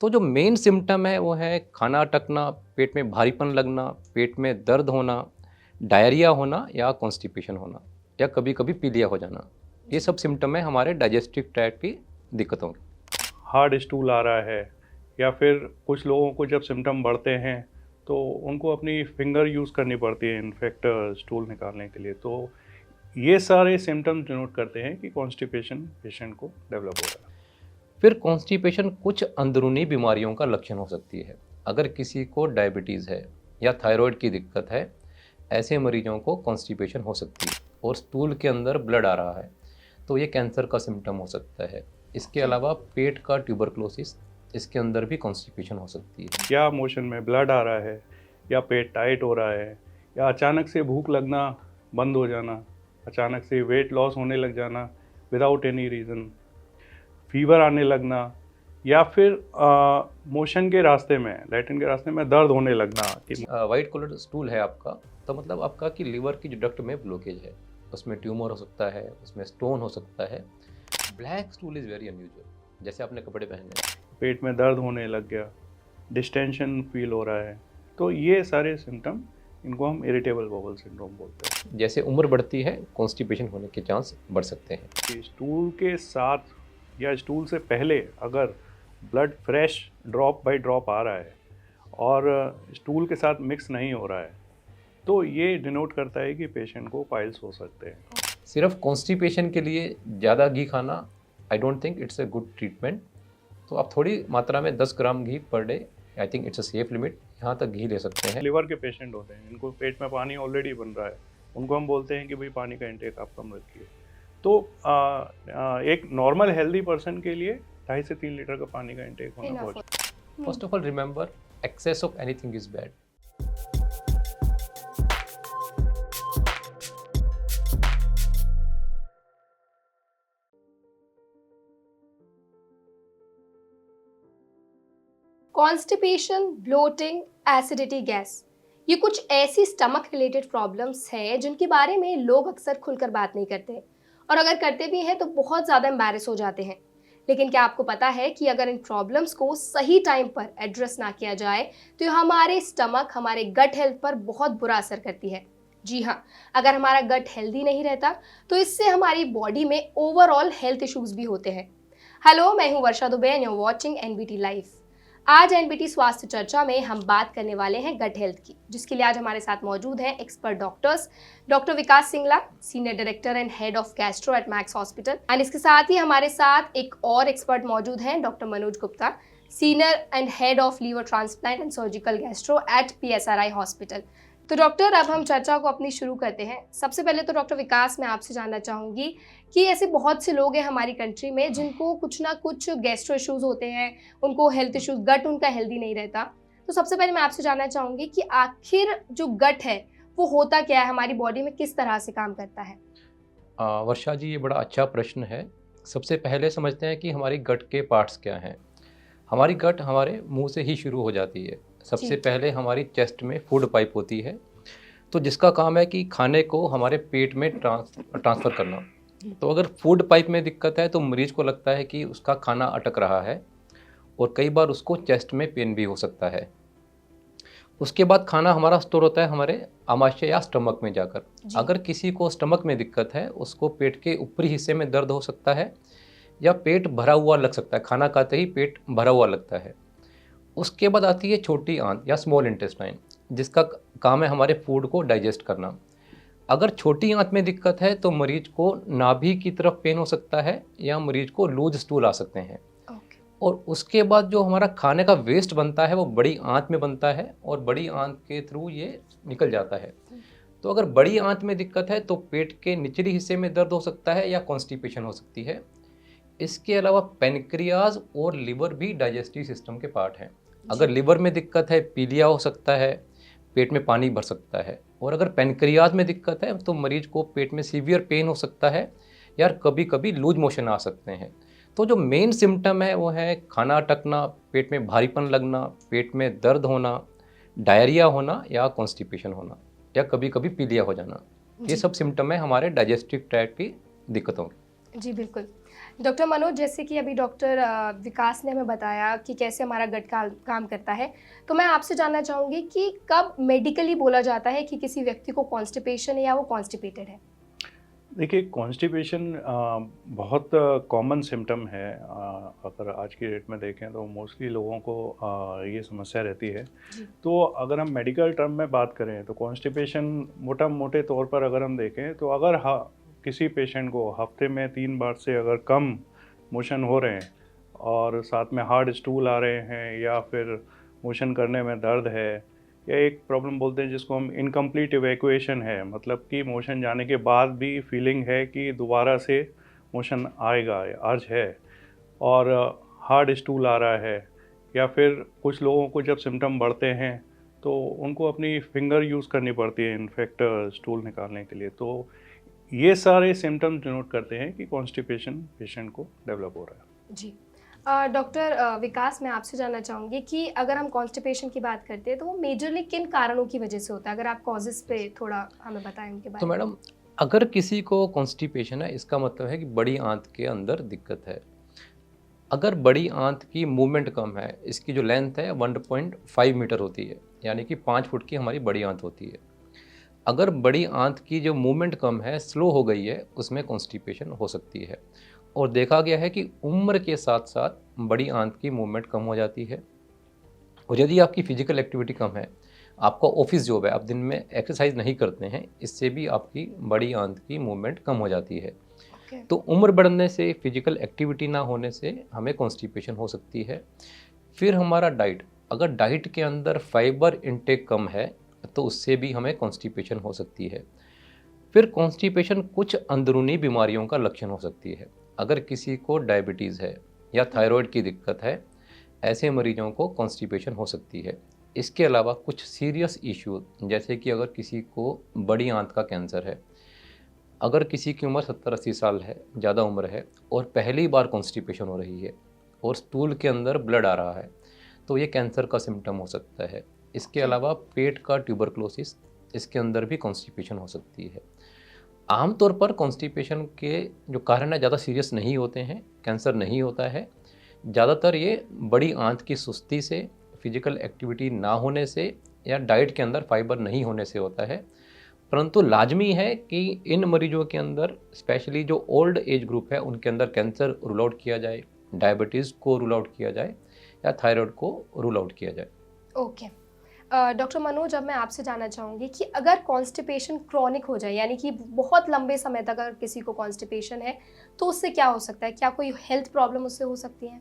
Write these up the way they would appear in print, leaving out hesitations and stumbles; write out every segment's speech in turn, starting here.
तो जो main symptom है वो है खाना अटकना, पेट में भारीपन लगना, पेट में दर्द होना, डायरिया होना या कॉन्स्टिपेशन होना या कभी कभी पीलिया हो जाना। ये सब सिम्टम है हमारे डाइजेस्टिव ट्रैक्ट की दिक्कतों के। हार्ड स्टूल आ रहा है या फिर कुछ लोगों को जब सिम्टम बढ़ते हैं तो उनको अपनी फिंगर यूज़ करनी पड़ती है इनफेक्ट स्टूल निकालने के लिए। तो ये सारे सिम्टम्स डिनोट करते हैं कि कॉन्स्टिपेशन पेशेंट को डेवलप हो रहा है। फिर कॉन्स्टिपेशन कुछ अंदरूनी बीमारियों का लक्षण हो सकती है। अगर किसी को डायबिटीज़ है या थायराइड की दिक्कत है, ऐसे मरीजों को कॉन्स्टिपेशन हो सकती है। और स्टूल के अंदर ब्लड आ रहा है तो ये कैंसर का सिम्टम हो सकता है। इसके अलावा पेट का ट्यूबरक्लोसिस, इसके अंदर भी कॉन्स्टिपेशन हो सकती है। या मोशन में ब्लड आ रहा है या पेट टाइट हो रहा है या अचानक से भूख लगना बंद हो जाना, अचानक से वेट लॉस होने लग जाना विदाउट एनी रीज़न, फीवर आने लगना या फिर मोशन के रास्ते में, लैट्रिन के रास्ते में दर्द होने लगना कि वाइट कलर स्टूल है आपका, तो मतलब आपका कि लीवर की जो डक्ट में ब्लॉकेज है, उसमें ट्यूमर हो सकता है, उसमें स्टोन हो सकता है। Black stool is very unusual, जैसे आपने कपड़े पहने हैं। पेट में दर्द होने लग गया, डिस्टेंशन फील हो रहा है। तो ये सारे सिम्टम, इनको हम इरिटेबल बॉवल सिंड्रोम बोलते हैं। जैसे उम्र बढ़ती है कॉन्स्टिपेशन होने के चांस बढ़ सकते हैं। कि स्टूल के साथ या स्टूल से पहले अगर blood fresh drop by drop आ रहा है और स्टूल के साथ मिक्स नहीं हो रहा है तो ये डिनोट करता है कि पेशेंट को पाइल्स हो सकते हैं। सिर्फ कॉन्स्टिपेशन के लिए ज़्यादा घी खाना, I don't think it's a good treatment. तो आप थोड़ी मात्रा में 10 ग्राम घी per day, I think it's a safe limit, यहाँ तक घी ले सकते हैं। लिवर के पेशेंट होते हैं, इनको पेट में पानी ऑलरेडी बन रहा है, उनको हम बोलते हैं कि भाई पानी का इंटेक आप कम रखिए। तो एक नॉर्मल हेल्दी पर्सन के लिए 2.5 से 3 लीटर का पानी का इंटेक होना बहुत। First of all remember, excess of anything is bad. Constipation, bloating, acidity, gas, ये कुछ ऐसी स्टमक रिलेटेड प्रॉब्लम्स हैं जिनके बारे में लोग अक्सर खुलकर बात नहीं करते, और अगर करते भी हैं तो बहुत ज़्यादा एम्बैरेस हो जाते हैं। लेकिन क्या आपको पता है कि अगर इन प्रॉब्लम्स को सही टाइम पर एड्रेस ना किया जाए तो ये हमारे स्टमक, हमारे गट हेल्थ पर बहुत बुरा असर करती है। जी हाँ, अगर हमारा गट हेल्दी नहीं रहता तो इससे हमारी बॉडी में ओवरऑल हेल्थ इश्यूज भी होते हैं। हेलो, मैं हूँ Varsha Dubey and you are watching NBT live. आज एनबीटी स्वास्थ्य चर्चा में हम बात करने वाले हैं गट हेल्थ की, जिसके लिए आज हमारे साथ मौजूद हैं expert doctors, doctor Vikas Singla, senior director and head of gastro at max hospital, and इसके साथ ही हमारे साथ एक और एक्सपर्ट मौजूद हैं, doctor Manoj Gupta, senior and head of liver transplant and surgical gastro at PSRI hospital. तो डॉक्टर, अब हम चर्चा को अपनी शुरू करते हैं। सबसे पहले तो डॉक्टर विकास, मैं आपसे जानना चाहूँगी कि ऐसे बहुत से लोग हैं हमारी कंट्री में जिनको कुछ ना कुछ गैस्ट्रो इश्यूज होते हैं, उनको हेल्थ इश्यूज, गट उनका हेल्दी नहीं रहता। तो सबसे पहले मैं आपसे जानना चाहूँगी कि आखिर जो गट है वो होता क्या है, हमारी बॉडी में किस तरह से काम करता है? वर्षा जी, ये बड़ा अच्छा प्रश्न है। सबसे पहले समझते हैं कि हमारी गट के पार्ट्स क्या हैं। हमारी गट हमारे मुंह से ही शुरू हो जाती है। सबसे पहले हमारी चेस्ट में फूड पाइप होती है, तो जिसका काम है कि खाने को हमारे पेट में ट्रांसफ़र करना। तो अगर फूड पाइप में दिक्कत है तो मरीज को लगता है कि उसका खाना अटक रहा है और कई बार उसको चेस्ट में पेन भी हो सकता है। उसके बाद खाना हमारा स्टोर होता है हमारे आमाशय या स्टमक में जाकर। अगर किसी को स्टमक में दिक्कत है, उसको पेट के ऊपरी हिस्से में दर्द हो सकता है या पेट भरा हुआ लग सकता है, खाना खाते ही पेट भरा हुआ लगता है। उसके बाद आती है छोटी आंत या स्मॉल इंटेस्टाइन, जिसका काम है हमारे फूड को डाइजेस्ट करना। अगर छोटी आंत में दिक्कत है तो मरीज को नाभि की तरफ पेन हो सकता है या मरीज को लूज स्टूल आ सकते हैं। और उसके बाद जो हमारा खाने का वेस्ट बनता है वो बड़ी आंत में बनता है और बड़ी आंत के थ्रू ये निकल जाता है। तो अगर बड़ी आंत में दिक्कत है तो पेट के निचले हिस्से में दर्द हो सकता है या कॉन्स्टिपेशन हो सकती है। इसके अलावा पेनक्रियाज और लिवर भी डाइजेस्टिव सिस्टम के पार्ट हैं। अगर लिवर में दिक्कत है, पीलिया हो सकता है, पेट में पानी भर सकता है। और अगर पेनक्रियाज में दिक्कत है तो मरीज को पेट में सीवियर पेन हो सकता है या कभी कभी लूज मोशन आ सकते हैं। तो जो मेन सिम्टम है वो है खाना अटकना, पेट में भारीपन लगना, पेट में दर्द होना, डायरिया होना या कॉन्स्टिपेशन होना या कभी कभी पीलिया हो जाना। ये सब सिम्टम है हमारे डाइजेस्टिव ट्रैक्ट की दिक्कतों के। जी बिल्कुल। डॉक्टर मनोज, जैसे कि अभी डॉक्टर विकास ने हमें बताया कि कैसे हमारा गट का काम करता है, तो मैं आपसे जानना चाहूँगी कि कब मेडिकली बोला जाता है कि किसी व्यक्ति को कॉन्स्टिपेशन है या वो कॉन्स्टिपेटेड है? देखिए, कॉन्स्टिपेशन बहुत कॉमन सिम्टम है। अगर आज की डेट में देखें तो मोस्टली लोगों को ये समस्या रहती है। जी। तो अगर हम मेडिकल टर्म में बात करें तो कॉन्स्टिपेशन मोटे तौर पर अगर हम देखें तो अगर किसी पेशेंट को हफ्ते में 3 बार से अगर कम मोशन हो रहे हैं और साथ में हार्ड स्टूल आ रहे हैं या फिर मोशन करने में दर्द है या एक प्रॉब्लम बोलते हैं जिसको हम इनकम्प्लीट इवैक्यूएशन है, मतलब कि मोशन जाने के बाद भी फीलिंग है कि दोबारा से मोशन आएगा, अर्ज है, और हार्ड स्टूल आ रहा है, या फिर कुछ लोगों को जब सिम्टम बढ़ते हैं तो उनको अपनी फिंगर यूज़ करनी पड़ती है इनफेक्ट स्टूल निकालने के लिए। तो ये सारे सिम्टम्स डिनोट करते हैं कि कॉन्स्टिपेशन पेशेंट को डेवलप हो रहा है। जी। डॉक्टर विकास, मैं आपसे जानना चाहूँगी कि अगर हम कॉन्स्टिपेशन की बात करते हैं तो वो मेजरली किन कारणों की वजह से होता है? अगर आप कॉजेज़ पे थोड़ा हमें बताएं उनके तो बारे में। मैडम, अगर किसी को कॉन्स्टिपेशन है, इसका मतलब है कि बड़ी आंत के अंदर दिक्कत है। अगर बड़ी आंत की मूवमेंट कम है, इसकी जो लेंथ है 1.5 मीटर होती है, यानी कि 5 फुट की हमारी बड़ी आंत होती है। अगर बड़ी आंत की जो मूवमेंट कम है, स्लो हो गई है, उसमें कॉन्स्टिपेशन हो सकती है। और देखा गया है कि उम्र के साथ साथ बड़ी आंत की मूवमेंट कम हो जाती है। और यदि आपकी फिजिकल एक्टिविटी कम है, आपका ऑफिस जॉब है, आप दिन में एक्सरसाइज नहीं करते हैं, इससे भी आपकी बड़ी आंत की मूवमेंट कम हो जाती है। ओके। तो उम्र बढ़ने से, फिजिकल एक्टिविटी ना होने से हमें कॉन्स्टिपेशन हो सकती है। फिर हमारा डाइट, अगर डाइट के अंदर फाइबर इंटेक कम है तो उससे भी हमें कॉन्स्टिपेशन हो सकती है। फिर कॉन्स्टिपेशन कुछ अंदरूनी बीमारियों का लक्षण हो सकती है। अगर किसी को डायबिटीज़ है या थायराइड की दिक्कत है, ऐसे मरीजों को कॉन्स्टिपेशन हो सकती है। इसके अलावा कुछ सीरियस इश्यू, जैसे कि अगर किसी को बड़ी आंत का कैंसर है, अगर किसी की उम्र 70-80 साल है, ज़्यादा उम्र है, और पहली बार कॉन्स्टिपेशन हो रही है और स्टूल के अंदर ब्लड आ रहा है, तो ये कैंसर का सिम्टम हो सकता है। इसके ओके। अलावा पेट का ट्यूबरक्लोसिस, इसके अंदर भी कॉन्स्टिपेशन हो सकती है। आमतौर पर कॉन्स्टिपेशन के जो कारण है ज़्यादा सीरियस नहीं होते हैं, कैंसर नहीं होता है। ज़्यादातर ये बड़ी आंत की सुस्ती से, फिजिकल एक्टिविटी ना होने से या डाइट के अंदर फाइबर नहीं होने से होता है। परंतु लाजमी है कि इन मरीजों के अंदर, स्पेशली जो ओल्ड एज ग्रुप है, उनके अंदर कैंसर रूल आउट किया जाए, डायबिटीज़ को रूल आउट किया जाए या थायराइड को रूल आउट किया जाए। ओके। डॉक्टर मनोज, अब मैं आपसे जानना चाहूँगी कि अगर कॉन्स्टिपेशन क्रॉनिक हो जाए, यानी कि बहुत लंबे समय तक अगर किसी को कॉन्स्टिपेशन है, तो उससे क्या हो सकता है? क्या कोई हेल्थ प्रॉब्लम उससे हो सकती है?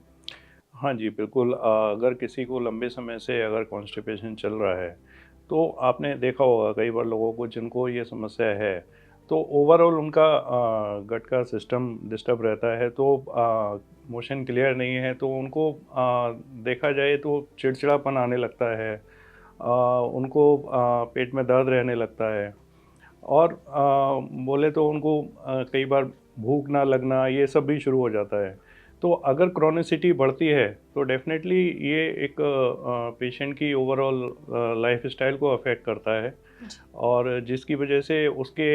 हाँ जी, बिल्कुल। अगर किसी को लंबे समय से अगर कॉन्स्टिपेशन चल रहा है, तो आपने देखा होगा कई बार लोगों को जिनको ये समस्या है, तो ओवरऑल उनका गट का सिस्टम डिस्टर्ब रहता है, तो मोशन क्लियर नहीं है, तो उनको देखा जाए तो चिड़चिड़ापन आने लगता है, उनको पेट में दर्द रहने लगता है, और बोले तो उनको कई बार भूख ना लगना, ये सब भी शुरू हो जाता है। तो अगर क्रोनिसिटी बढ़ती है तो डेफिनेटली ये एक पेशेंट की ओवरऑल लाइफस्टाइल को अफेक्ट करता है, जी। और जिसकी वजह से उसके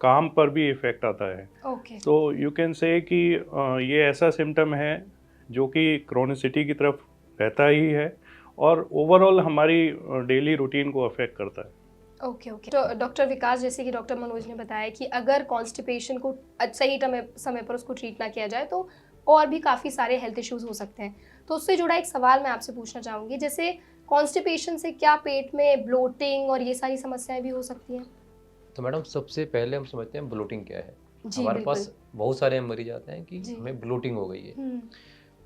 काम पर भी इफ़ेक्ट आता है। ओके। तो यू कैन से कि ये ऐसा सिम्टम है जो कि क्रोनिसिटी की तरफ रहता ही है और ओवरऑल हमारी डेली रूटीन को अफेक्ट करता है। ओके। ओके। तो डॉक्टर विकास, जैसे कि डॉक्टर मनोज ने बताया कि अगर कॉन्स्टिपेशन को सही समय पर उसको ट्रीट ना किया जाए तो और भी काफ़ी सारे हेल्थ इश्यूज हो सकते हैं। तो उससे जुड़ा एक सवाल मैं आपसे पूछना चाहूँगी, जैसे कॉन्स्टिपेशन से क्या पेट में ब्लोटिंग और ये सारी समस्याएं भी हो सकती हैं? तो मैडम, सबसे पहले हम समझते हैं ब्लोटिंग क्या है। जी, हमारे बिल्कुल। पास बहुत सारे मरीज आते हैं कि जी। हमें ब्लोटिंग हो गई है। हुँ।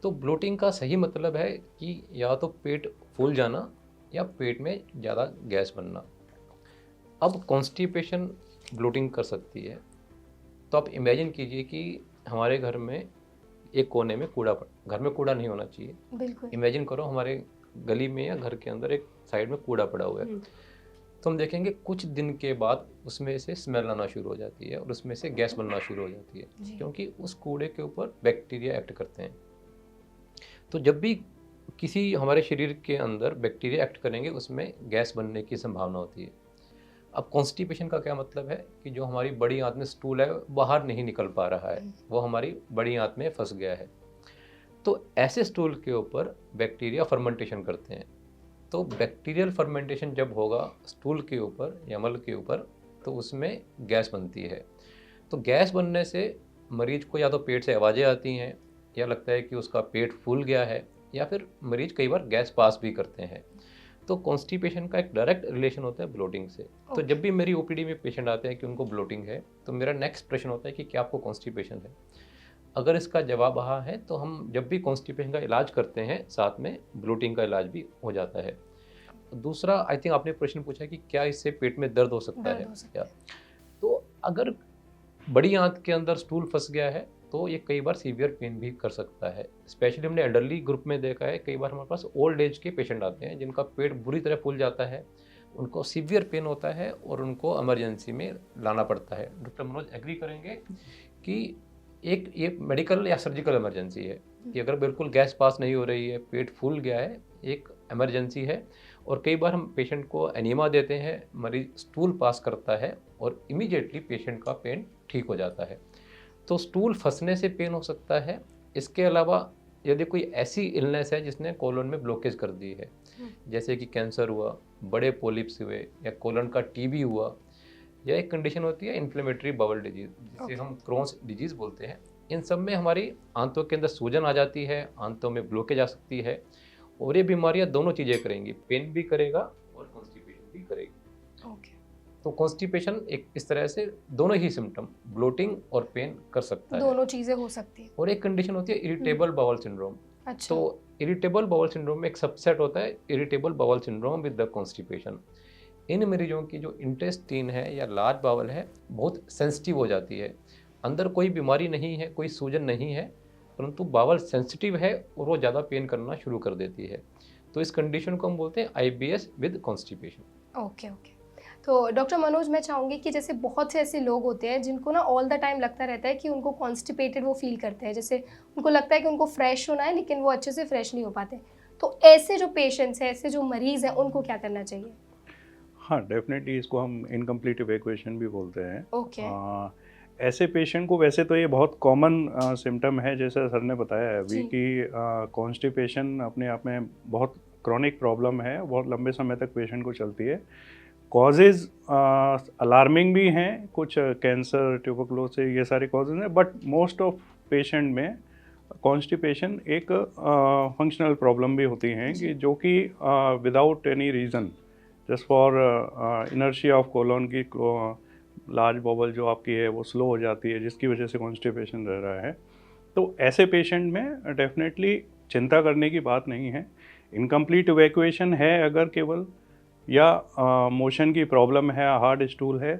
तो ब्लोटिंग का सही मतलब है कि या तो पेट फूल जाना या पेट में ज़्यादा गैस बनना। अब कॉन्स्टिपेशन ब्लोटिंग कर सकती है। तो आप इमेजिन कीजिए कि हमारे घर में एक कोने में घर में कूड़ा नहीं होना चाहिए। बिल्कुल। इमेजिन करो हमारे गली में या घर के अंदर एक साइड में कूड़ा पड़ा हुआ है। हुँ। तो हम देखेंगे कुछ दिन के बाद उसमें से स्मेल आना शुरू हो जाती है और उसमें से गैस बनना शुरू हो जाती है, जी। क्योंकि उस कूड़े के ऊपर बैक्टीरिया एक्ट करते हैं। तो जब भी किसी हमारे शरीर के अंदर बैक्टीरिया एक्ट करेंगे, उसमें गैस बनने की संभावना होती है। अब कॉन्स्टिपेशन का क्या मतलब है कि जो हमारी बड़ी आंत में स्टूल है बाहर नहीं निकल पा रहा है, वो हमारी बड़ी आंत में फंस गया है। तो ऐसे स्टूल के ऊपर बैक्टीरिया फर्मेंटेशन करते हैं। तो बैक्टीरियल फर्मेंटेशन जब होगा स्टूल के ऊपर या मल के ऊपर, तो उसमें गैस बनती है। तो गैस बनने से मरीज को या तो पेट से आवाज़ें आती हैं, या लगता है कि उसका पेट फूल गया है, या फिर मरीज कई बार गैस पास भी करते हैं। तो कॉन्स्टिपेशन का एक डायरेक्ट रिलेशन होता है ब्लोटिंग से। तो जब भी मेरी ओपीडी में पेशेंट आते हैं कि उनको ब्लोटिंग है, तो मेरा नेक्स्ट प्रश्न होता है कि क्या आपको कॉन्स्टिपेशन है। अगर इसका जवाब हाँ है तो हम जब भी कॉन्स्टिपेशन का इलाज करते हैं साथ में ब्लोटिंग का इलाज भी हो जाता है। दूसरा, आई थिंक आपने प्रश्न पूछा कि क्या इससे पेट में दर्द हो सकता है क्या। तो अगर बड़ी आंत के अंदर स्टूल फंस गया है तो ये कई बार सीवियर पेन भी कर सकता है। स्पेशली हमने एल्डरली ग्रुप में देखा है, कई बार हमारे पास ओल्ड एज के पेशेंट आते हैं जिनका पेट बुरी तरह फूल जाता है, उनको सीवियर पेन होता है और उनको इमरजेंसी में लाना पड़ता है। डॉक्टर मनोज एग्री करेंगे कि एक ये मेडिकल या सर्जिकल इमरजेंसी है कि अगर बिल्कुल गैस पास नहीं हो रही है, पेट फूल गया है, एक इमरजेंसी है। और कई बार हम पेशेंट को एनीमा देते हैं, मरीज स्टूल पास करता है और इमीडिएटली पेशेंट का पेन ठीक हो जाता है। तो स्टूल फंसने से पेन हो सकता है। इसके अलावा यदि कोई ऐसी इलनेस है जिसने कोलन में ब्लॉकेज कर दी है, जैसे कि कैंसर हुआ, बड़े पोलिप्स हुए, या कोलन का टीबी हुआ, या एक कंडीशन होती है इन्फ्लेमेटरी बाउल डिजीज जिसे हम क्रोन्स डिजीज बोलते हैं। इन सब में हमारी आंतों के अंदर सूजन आ जाती है, आंतों में ब्लॉकेज आ सकती है, और ये बीमारियां दोनों चीज़ें करेंगी, पेन भी करेगा और कॉन्स्टिपेशन भी करेगी। तो कॉन्स्टिपेशन एक इस तरह से दोनों ही सिम्टम, ब्लोटिंग और पेन कर सकता है। दोनों चीजें हो सकती है। और एक कंडीशन होती है इरिटेबल बाउल सिंड्रोम। अच्छा। तो इरिटेबल बाउल सिंड्रोम में एक सबसेट होता है irritable bowel syndrome with the constipation. इन मरीजों की जो इंटेस्टीन है या लार्ज बाउल है बहुत सेंसिटिव हो जाती है। अंदर कोई बीमारी नहीं है, कोई सूजन नहीं है, परंतु बाउल सेंसिटिव है और वो ज़्यादा पेन करना शुरू कर देती है। तो इस कंडीशन को हम बोलते हैं IBS with constipation. Okay okay. तो डॉक्टर मनोज, मैं चाहूँगी कि जैसे बहुत से ऐसे लोग होते हैं जिनको ना ऑल द टाइम लगता रहता है कि उनको कॉन्स्टिपेटेड वो फील करते हैं, जैसे उनको लगता है कि उनको फ्रेश होना है लेकिन वो अच्छे से फ्रेश नहीं हो पाते। तो ऐसे जो पेशेंट्स हैं, ऐसे जो मरीज हैं, उनको क्या करना चाहिए? हाँ, डेफिनेटली इसको हम इनकम्प्लीट इवैक्यूएशन भी बोलते हैं। ओके। ऐसे पेशेंट को वैसे तो ये बहुत कॉमन सिम्टम है, जैसे सर ने बताया है अभी कि कॉन्स्टिपेशन अपने आप में बहुत क्रॉनिक प्रॉब्लम है, बहुत लंबे समय तक पेशेंट को चलती है। कॉजेज़ अलार्मिंग भी हैं, कुछ कैंसर, ट्यूबरकुलोसिस, ये सारे कॉजेज़ हैं, बट मोस्ट ऑफ पेशेंट में कॉन्स्टिपेशन एक फंक्शनल प्रॉब्लम भी होती हैं कि जो कि without any reason, just for inertia of colon की लार्ज बॉबल जो आपकी है वो स्लो हो जाती है, जिसकी वजह से कॉन्स्टिपेशन रह रहा है। तो ऐसे पेशेंट में डेफिनेटली चिंता करने की बात नहीं है। इनकम्प्लीट इवैक्यूएशन है अगर केवल, या मोशन की प्रॉब्लम है, हार्ड स्टूल है,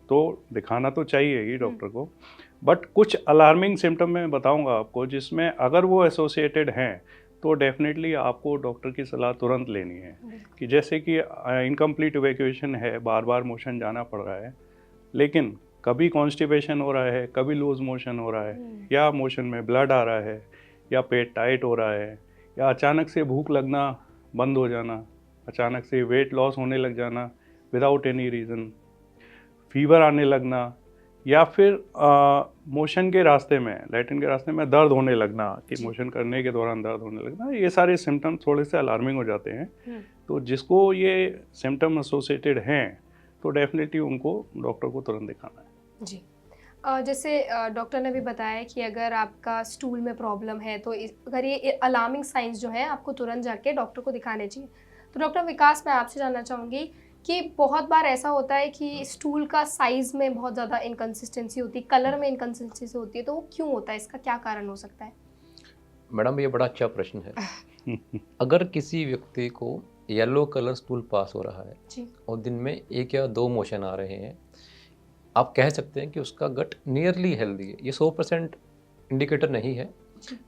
तो दिखाना तो चाहिए ही डॉक्टर को। बट कुछ अलार्मिंग सिम्टम मैं बताऊंगा आपको, जिसमें अगर वो एसोसिएटेड हैं तो डेफिनेटली आपको डॉक्टर की सलाह तुरंत लेनी है। कि जैसे कि इनकम्प्लीट इवैक्यूएशन है, बार बार मोशन जाना पड़ रहा है, लेकिन कभी कॉन्स्टिपेशन हो रहा है, कभी लूज मोशन हो रहा है, या मोशन में ब्लड आ रहा है, या पेट टाइट हो रहा है, या अचानक से भूख लगना बंद हो जाना, अचानक से वेट लॉस होने लग जाना विदाउट एनी रीज़न, फीवर आने लगना, या फिर मोशन के रास्ते में, लैट्रिन के रास्ते में दर्द होने लगना, कि मोशन करने के दौरान दर्द होने लगना, ये सारे सिम्टम थोड़े से अलार्मिंग हो जाते हैं। तो जिसको ये सिम्टम एसोसिएटेड हैं तो डेफिनेटली उनको डॉक्टर को तुरंत दिखाना है। जी। जैसे डॉक्टर ने भी बताया कि अगर आपका स्टूल में प्रॉब्लम है तो अगर ये अलार्मिंग साइंस जो है आपको तुरंत जाके डॉक्टर को दिखाने चाहिए। तो डॉक्टर विकास, मैं आपसे जानना चाहूँगी कि बहुत बार ऐसा होता है कि स्टूल का साइज़ में बहुत ज़्यादा इनकन्सिस्टेंसी होती है, कलर में इनकन्सिस्टेंसी होती है, तो वो क्यों होता है, इसका क्या कारण हो सकता है? मैडम, ये बड़ा अच्छा प्रश्न है। अगर किसी व्यक्ति को येलो कलर स्टूल पास हो रहा है जी। और दिन में 1 या 2 मोशन आ रहे हैं, आप कह सकते हैं कि उसका गट नियरली हेल्दी है। ये 100% इंडिकेटर नहीं है,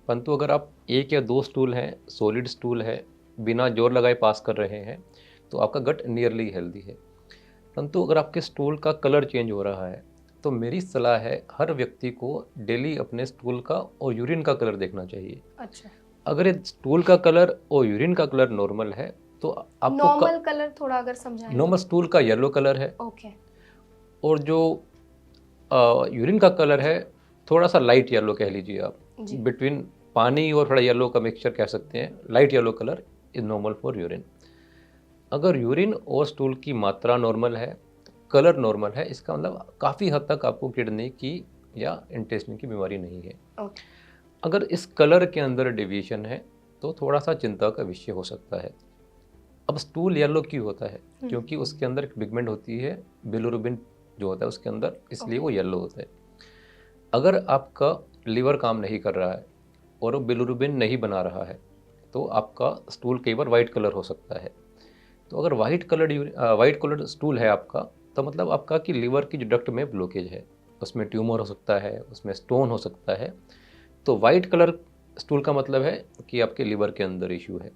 परंतु अगर आप 1 या 2 स्टूल हैं, सॉलिड स्टूल है, बिना जोर लगाए पास कर रहे हैं, तो आपका गट नियरली हेल्दी है। परंतु अगर आपके स्टूल का कलर चेंज हो रहा है तो मेरी सलाह है हर व्यक्ति को डेली अपने स्टूल का और यूरिन का कलर देखना चाहिए। अच्छा। अगर स्टूल का कलर और यूरिन का कलर नॉर्मल है तो आपको नॉर्मल कलर थोड़ा अगर समझाएं। नॉर्मल स्टूल का येलो कलर है, ओके। और जो यूरिन का कलर है थोड़ा सा लाइट येलो कह लीजिए आप, जी। बिटवीन पानी और थोड़ा येलो का मिक्सचर कह सकते हैं। Light yellow colour is normal for urine. अगर यूरिन और स्टूल की मात्रा नॉर्मल है, कलर नॉर्मल है, इसका मतलब काफ़ी हद तक आपको किडनी की या इंटेस्टाइन की बीमारी नहीं है। ओके। अगर इस कलर के अंदर डेविएशन है तो थोड़ा सा चिंता का विषय हो सकता है। अब स्टूल येलो क्यों होता है? क्योंकि उसके अंदर एक पिगमेंट होती है बिलिरुबिन जो होता है उसके अंदर, इसलिए वो येलो होता है। अगर आपका लीवर काम नहीं कर रहा है और वो बिलिरुबिन नहीं बना रहा है तो आपका स्टूल कई बार वाइट कलर हो सकता है। तो अगर वाइट कलर्ड स्टूल है आपका, तो मतलब आपका कि लीवर की जो डक्ट में ब्लॉकेज है, उसमें ट्यूमर हो सकता है, उसमें स्टोन हो सकता है। तो वाइट कलर स्टूल का मतलब है कि आपके लीवर के अंदर इश्यू है।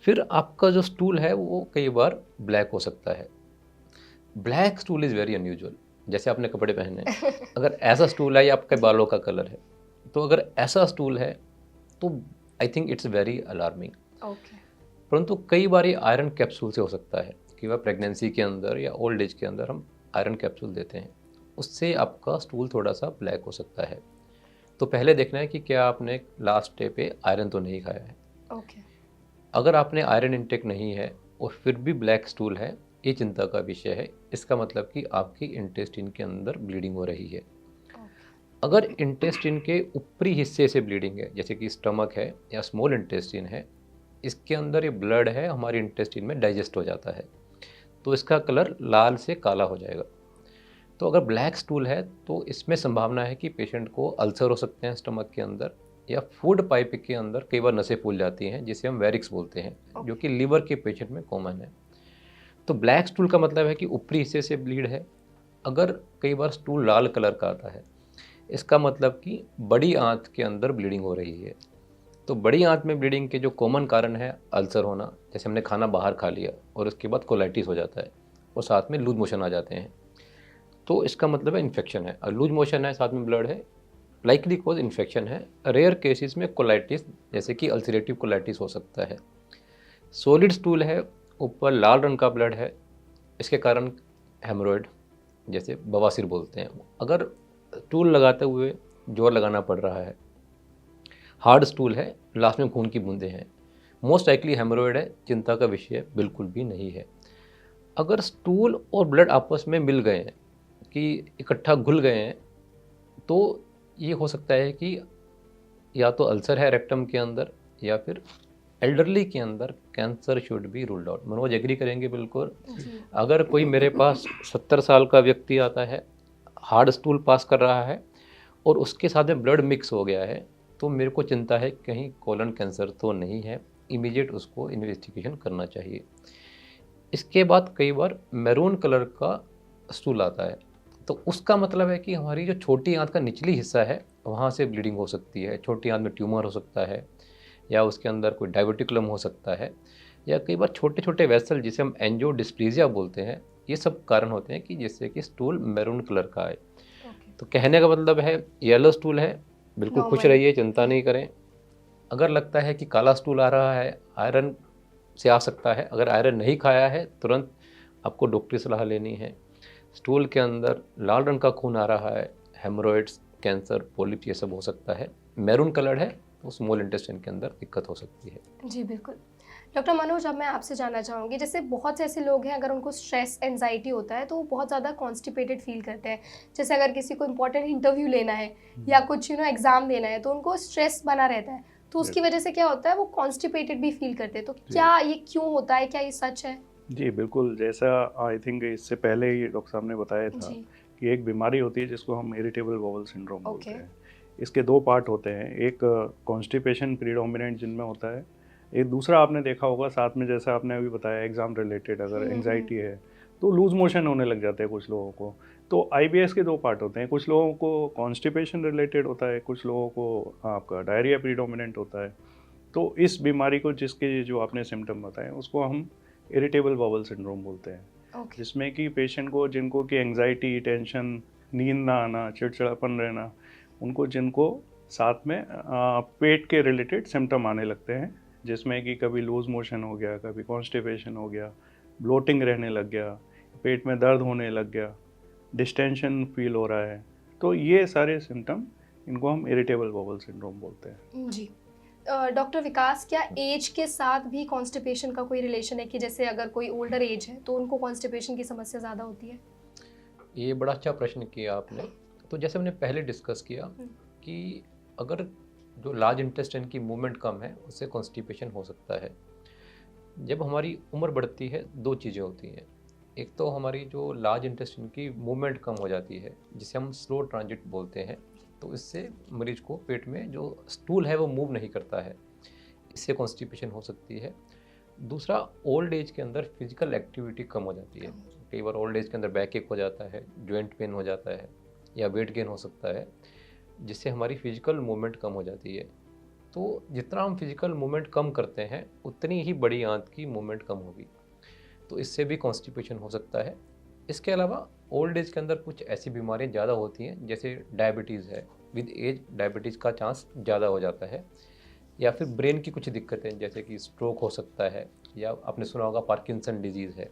फिर आपका जो स्टूल है वो कई बार ब्लैक हो सकता है। Black stool is very unusual. जैसे आपने कपड़े पहने, अगर ऐसा स्टूल है या आपके बालों का कलर है, तो अगर ऐसा स्टूल है तो आई think it's very alarming. Okay. परंतु कई बार ये आयरन कैप्सूल से हो सकता है कि वह प्रेगनेंसी के अंदर या ओल्ड एज के अंदर हम आयरन कैप्सूल देते हैं, उससे आपका स्टूल थोड़ा सा ब्लैक हो सकता है। तो पहले देखना है कि क्या आपने लास्ट डे पे आयरन तो नहीं खाया है। ओके। अगर आपने आयरन इंटेक नहीं है और फिर भी ब्लैक स्टूल है, ये चिंता का विषय है। इसका मतलब कि आपकी इंटेस्टिन के अंदर ब्लीडिंग हो रही है। अगर इंटेस्टिन के ऊपरी हिस्से से ब्लीडिंग है, जैसे कि स्टमक है या स्मॉल इंटेस्टिन है, इसके अंदर ये ब्लड है हमारे इंटेस्टिन में डाइजेस्ट हो जाता है, तो इसका कलर लाल से काला हो जाएगा। तो अगर ब्लैक स्टूल है तो इसमें संभावना है कि पेशेंट को अल्सर हो सकते हैं स्टमक के अंदर, या फूड पाइप के अंदर कई बार नसें फूल जाती हैं जिसे हम वेरिक्स बोलते हैं, जो कि लीवर के पेशेंट में कॉमन है। तो ब्लैक स्टूल का मतलब है कि ऊपरी हिस्से से ब्लीड है। अगर कई बार स्टूल लाल कलर का आता है, इसका मतलब कि बड़ी आंत के अंदर ब्लीडिंग हो रही है। तो बड़ी आंत में ब्लीडिंग के जो कॉमन कारण है अल्सर होना, जैसे हमने खाना बाहर खा लिया और उसके बाद कोलाइटिस हो जाता है और साथ में लूज मोशन आ जाते हैं, तो इसका मतलब है इन्फेक्शन है। और लूज मोशन है, साथ में ब्लड है, लाइकली कॉज इन्फेक्शन है। रेयर केसेस में कोलाइटिस, जैसे कि अल्सरेटिव कोलाइटिस हो सकता है। सॉलिड स्टूल है, ऊपर लाल रंग का ब्लड है, इसके कारण हेमोरॉइड, जैसे बवासीर बोलते हैं। अगर स्टूल लगाते हुए जोर लगाना पड़ रहा है, हार्ड स्टूल है, लास्ट में खून की बूंदें हैं, मोस्ट लाइकली हेमोरॉइड है, चिंता का विषय बिल्कुल भी नहीं है। अगर स्टूल और ब्लड आपस में मिल गए हैं कि इकट्ठा घुल गए हैं, तो ये हो सकता है कि या तो अल्सर है रेक्टम के अंदर, या फिर एल्डरली के अंदर cancer should be ruled out. Manoj agree करेंगे बिल्कुल। अगर कोई मेरे पास 70 साल का व्यक्ति आता है, हार्ड स्टूल पास कर रहा है और उसके साथ में ब्लड मिक्स हो गया है, तो मेरे को चिंता है कहीं कोलन कैंसर तो नहीं है, इमीडिएट उसको इन्वेस्टिगेशन करना चाहिए। इसके बाद कई बार मैरून कलर का स्टूल आता है, तो उसका मतलब है कि हमारी जो छोटी आंत का निचली हिस्सा है वहाँ से ब्लीडिंग हो सकती है। छोटी आंत में ट्यूमर हो सकता है, या उसके अंदर कोई डायबिटिकुलम हो सकता है, या कई बार छोटे छोटे वेसल जिसे हम एंजियोडिस्प्लेजिया बोलते हैं। ये सब कारण होते हैं कि जिससे कि स्टूल मैरून कलर का आए। तो कहने का मतलब है येलो स्टूल है, बिल्कुल खुश रहिए, चिंता नहीं करें। अगर लगता है कि काला स्टूल आ रहा है, आयरन से आ सकता है। अगर आयरन नहीं खाया है, तुरंत आपको डॉक्टरी सलाह लेनी है। स्टूल के अंदर लाल रंग का खून आ रहा है, हेमोरॉइड्स, कैंसर, पोलिप, ये सब हो सकता है। मैरून कलर है तो स्मॉल इंटेस्टाइन के अंदर दिक्कत हो सकती है। जी बिल्कुल। डॉक्टर मनोज, अब मैं आपसे जानना चाहूँगी, जैसे बहुत से ऐसे लोग हैं अगर उनको स्ट्रेस एंजाइटी होता है तो वो बहुत ज़्यादा कॉन्स्टिपेटेड फील करते हैं। जैसे अगर किसी को इंपॉर्टेंट इंटरव्यू लेना है या कुछ एग्ज़ाम देना है तो उनको स्ट्रेस बना रहता है, तो उसकी वजह से क्या होता है वो कॉन्स्टिपेटेड भी फील करते हैं। तो क्या ये क्यों होता है, क्या ये सच है? जी बिल्कुल, जैसा आई थिंक इससे पहले ही डॉक्टर साहब ने बताया था कि एक बीमारी होती है जिसको हम इरिटेबल बाउल सिंड्रोम बोलते हैं। इसके दो पार्ट होते हैं, एक कॉन्स्टिपेशन प्रीडोमिनेंट जिनमें होता है, एक दूसरा आपने देखा होगा साथ में, जैसा आपने अभी बताया एग्ज़ाम रिलेटेड अगर एंजाइटी है तो लूज मोशन होने लग जाते हैं कुछ लोगों को। तो आईबीएस के दो पार्ट होते हैं, कुछ लोगों को कॉन्स्टिपेशन रिलेटेड होता है, कुछ लोगों को आपका डायरिया प्रीडोमिनेंट होता है। तो इस बीमारी को, जिसके जो आपने सिम्टम बताए, उसको हम इरिटेबल बाउल सिंड्रोम बोलते हैं। जिसमें कि पेशेंट को, जिनको कि एंजाइटी, टेंशन, नींद ना आना, चिड़चिड़ापन रहना, उनको जिनको साथ में पेट के रिलेटेड सिम्टम आने लगते हैं, जिसमें कि कभी लूज मोशन हो गया, कभी कॉन्स्टिपेशन हो गया, ब्लोटिंग रहने लग गया, पेट में दर्द होने लग गया, डिस्टेंशन फील हो रहा है। तो ये सारे सिम्टम, इनको हम इरिटेबल बाउल सिंड्रोम बोलते हैं। जी। डॉक्टर विकास, क्या एज के साथ भी कॉन्स्टिपेशन का कोई रिलेशन है कि जैसे अगर कोई ओल्डर एज है तो उनको कॉन्स्टिपेशन की समस्या ज़्यादा होती है? ये बड़ा अच्छा प्रश्न किया आपने। तो जैसे हमने पहले डिस्कस किया कि अगर जो लार्ज इंटेस्टाइन की मूवमेंट कम है उससे कॉन्स्टिपेशन हो सकता है। जब हमारी उम्र बढ़ती है दो चीज़ें होती हैं। एक तो हमारी जो लार्ज इंटेस्टाइन की मूवमेंट कम हो जाती है जिसे हम स्लो ट्रांजिट बोलते हैं, तो इससे मरीज को पेट में जो स्टूल है वो मूव नहीं करता है, इससे कॉन्स्टिपेशन हो सकती है। दूसरा, ओल्ड एज के अंदर फिजिकल एक्टिविटी कम हो जाती है। कई बार ओल्ड एज के अंदर बैक एक हो जाता है, जॉइंट पेन हो जाता है या वेट गेन हो सकता है, जिससे हमारी फिजिकल मूवमेंट कम हो जाती है। तो जितना हम फिजिकल मूवमेंट कम करते हैं उतनी ही बड़ी आंत की मूवमेंट कम होगी, तो इससे भी कॉन्स्टिपेशन हो सकता है। इसके अलावा ओल्ड एज के अंदर कुछ ऐसी बीमारियां ज़्यादा होती हैं, जैसे डायबिटीज़ है। विद एज डायबिटीज़ का चांस ज़्यादा हो जाता है, या फिर ब्रेन की कुछ दिक्कतें जैसे कि स्ट्रोक हो सकता है, या आपने सुना होगा पार्किंसन डिजीज़ है।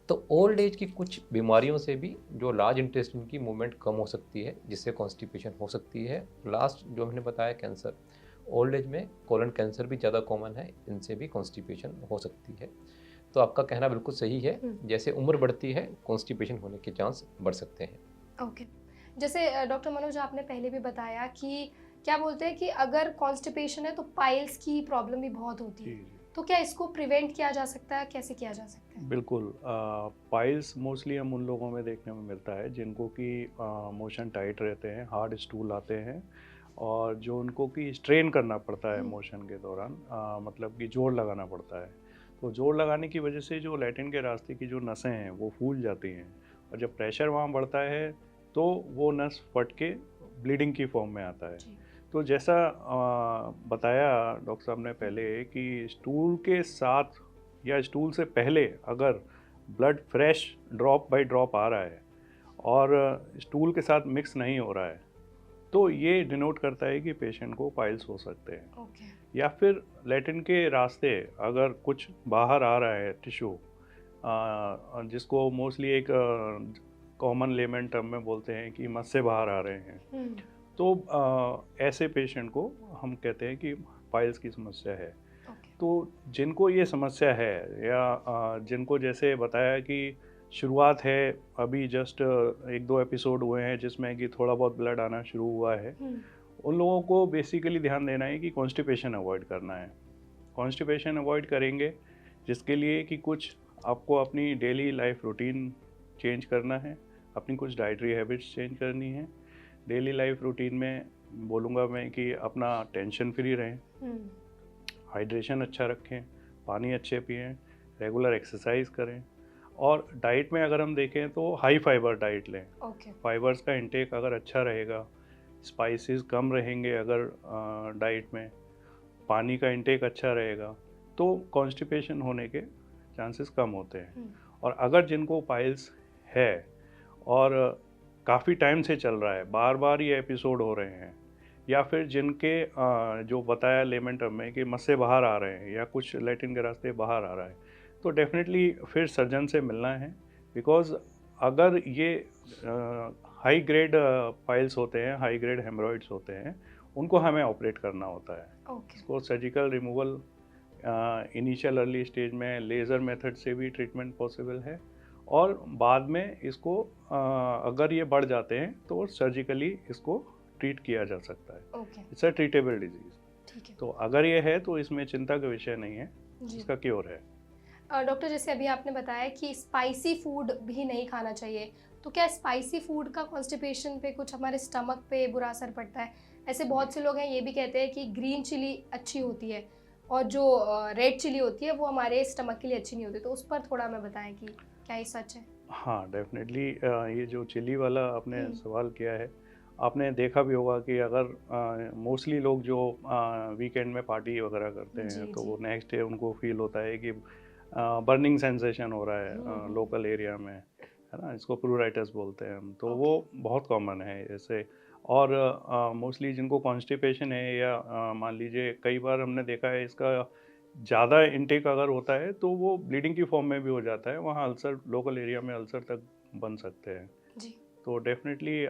तो ओल्ड एज की कुछ बीमारियों से भी जो लार्ज इंटेस्टाइन की मूवमेंट कम हो सकती है, जिससे कॉन्स्टिपेशन हो सकती है। लास्ट जो हमने बताया कैंसर, ओल्ड एज में कोलन कैंसर भी ज़्यादा कॉमन है, इनसे भी कॉन्स्टिपेशन हो सकती है। तो आपका कहना बिल्कुल सही है, जैसे उम्र बढ़ती है कॉन्स्टिपेशन होने के चांस बढ़ सकते हैं। ओके। जैसे डॉक्टर मनोज, आपने पहले भी बताया कि क्या बोलते हैं कि अगर कॉन्स्टिपेशन है तो पाइल्स की प्रॉब्लम भी बहुत होती है, तो क्या इसको प्रिवेंट किया जा सकता है, कैसे किया जा सकता है? बिल्कुल। पाइल्स मोस्टली हम उन लोगों में देखने में मिलता है जिनको कि मोशन टाइट रहते हैं, हार्ड स्टूल आते हैं, और जो उनको कि स्ट्रेन करना पड़ता है मोशन के दौरान, मतलब कि जोर लगाना पड़ता है। तो जोर लगाने की वजह से जो लैटिन के रास्ते की जो नसें हैं वो फूल जाती हैं, और जब प्रेशर वहाँ बढ़ता है तो वो नस फट के ब्लीडिंग की फॉर्म में आता है। तो जैसा बताया डॉक्टर साहब ने पहले कि स्टूल के साथ या स्टूल से पहले अगर blood fresh drop by drop आ रहा है और स्टूल के साथ मिक्स नहीं हो रहा है, तो ये डिनोट करता है कि पेशेंट को पाइल्स हो सकते हैं। ओके। या फिर लैटिन के रास्ते अगर कुछ बाहर आ रहा है टिश्यू, जिसको मोस्टली एक कॉमन लेमन टर्म में बोलते हैं कि मस्से बाहर आ रहे हैं, तो ऐसे पेशेंट को हम कहते हैं कि पाइल्स की समस्या है। तो जिनको ये समस्या है, या जिनको जैसे बताया कि शुरुआत है, अभी जस्ट एक दो एपिसोड हुए हैं जिसमें कि थोड़ा बहुत ब्लड आना शुरू हुआ है, उन लोगों को बेसिकली ध्यान देना है कि कॉन्स्टिपेशन अवॉइड करना है। कॉन्स्टिपेशन अवॉइड करेंगे जिसके लिए कि कुछ आपको अपनी डेली लाइफ रूटीन चेंज करना है, अपनी कुछ डाइटरी हैबिट्स चेंज करनी है। डेली लाइफ रूटीन में बोलूँगा मैं कि अपना टेंशन फ्री रहें, हाइड्रेशन अच्छा रखें, पानी अच्छे पिएं, रेगुलर एक्सरसाइज करें, और डाइट में अगर हम देखें तो हाई फाइबर डाइट लें। फाइबर्स का इंटेक अगर अच्छा रहेगा, स्पाइसेस कम रहेंगे अगर डाइट में, पानी का इंटेक अच्छा रहेगा, तो कॉन्स्टिपेशन होने के चांसेस कम होते हैं। और अगर जिनको पाइल्स है और काफ़ी टाइम से चल रहा है, बार बार ये एपिसोड हो रहे हैं, या फिर जिनके जो बताया लेमन टर्म में कि मस्से बाहर आ रहे हैं या कुछ लैटिन के रास्ते बाहर आ रहा है, तो डेफिनेटली फिर सर्जन से मिलना है। बिकॉज अगर ये हाई ग्रेड पाइल्स होते हैं, हाई ग्रेड हेमरॉइड्स होते हैं, उनको हमें ऑपरेट करना होता है। इसको surgical removal initial early stage में लेज़र मेथड से भी ट्रीटमेंट पॉसिबल है, और बाद में इसको अगर ये बढ़ जाते हैं तो सर्जिकली इसको ट्रीट किया जा सकता है। It's a treatable disease. तो अगर ये है तो इसमें चिंता का विषय नहीं है, इसका क्योर है। डॉक्टर, जैसे अभी आपने बताया कि स्पाइसी फूड भी नहीं खाना चाहिए, तो क्या स्पाइसी फूड का कॉन्स्टिपेशन पे, कुछ हमारे स्टमक पे बुरा असर पड़ता है? ऐसे बहुत से लोग हैं ये भी कहते हैं कि ग्रीन चिली अच्छी होती है और जो रेड चिली होती है वो हमारे स्टमक के लिए अच्छी नहीं होती, तो उस पर थोड़ा हमें बताएं कि क्या ये सच है? हाँ, डेफिनेटली। ये जो चिली वाला आपने सवाल किया है, आपने देखा भी होगा कि अगर मोस्टली लोग जो वीकेंड में पार्टी वगैरह करते हैं तो वो नेक्स्ट डे उनको फील होता है कि बर्निंग सेंसेशन हो रहा है लोकल एरिया में, है ना, इसको प्रूराइटिस बोलते हैं हम। तो वो बहुत कॉमन है ऐसे। और मोस्टली जिनको कॉन्स्टिपेशन है, या मान लीजिए कई बार हमने देखा है इसका ज़्यादा इनटेक अगर होता है तो वो ब्लीडिंग की फॉर्म में भी हो जाता है, वहाँ अल्सर, लोकल एरिया में अल्सर तक बन सकते हैं। जी। तो डेफिनेटली